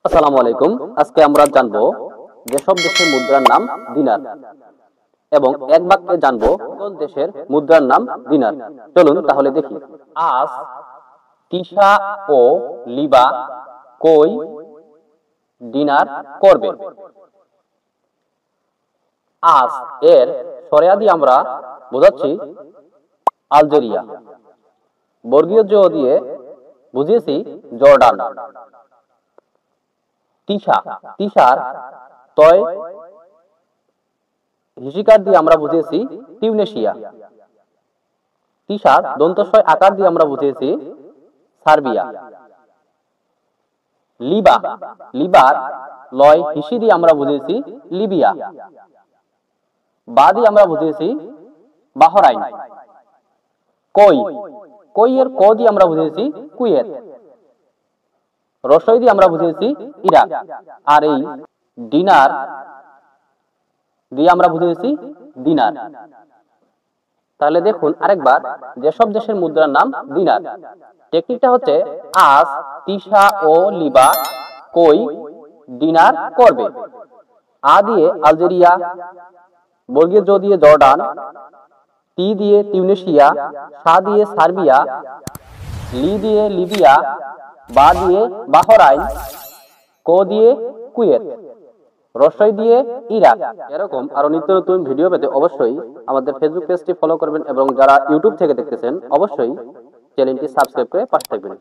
আসসালামু আলাইকুম। আজকে আমরা জানবো যেসব দেশের মুদ্রার নাম দিনার এবং এক বাক্যে জানবো কোন দেশের মুদ্রার নাম দিনার। চলুন তাহলে দেখি। আজ, তিসা ও লিবা কই দিনার করবে। আজ এর সরেয়া দিয়ে আমরা বোঝাচ্ছি আলজেরিয়া। বর্গীয় জ দিয়ে বুঝিয়েছি জর্ডান। তিসা, তিসার তয় হিসিকার দিয়ে আমরা বুঝিয়েছি টিউনেশিয়া। তিসার দন্তস্বয় আকার দিয়ে আমরা বুঝিয়েছি সার্বিয়া। লিবা, লিবার লয় হিসি দিয়ে আমরা বুঝিয়েছি লিবিয়া। বা দিয়ে আমরা বুঝিয়েছি বাহরাইন। কই, কই এর ক দিয়ে আমরা বুঝিয়েছি কুয়েত। রসই দিয়ে আমরা বুঝিয়েছি ইরাক। আর এই ডিনার দিয়ে আমরা বুঝিয়েছি দিনার। তাহলে দেখুন আরেকবার, যেসব দেশের মুদ্রার নাম দিনার। টেকনিকটা হচ্ছে আজ, তিসা ও লিবা কই দিনার করবে। আ দিয়ে আলজেরিয়া, বর্গীয় জ দিয়ে জর্ডান, টি দিয়ে তিউনেশিয়া, সা দিয়ে সার্বিয়া, লি দিয়ে লিবিয়া, বা দিয়ে বাহরাইন, ক দিয়ে কুয়েত, রসই দিয়ে ইরাক। এরকম আরো নিত্য নতুন ভিডিও পেতে অবশ্যই আমাদের ফেসবুক পেজটি ফলো করবেন এবং যারা ইউটিউব থেকে দেখতেছেন অবশ্যই চ্যানেলটি সাবস্ক্রাইব করে পাশে থাকবেন।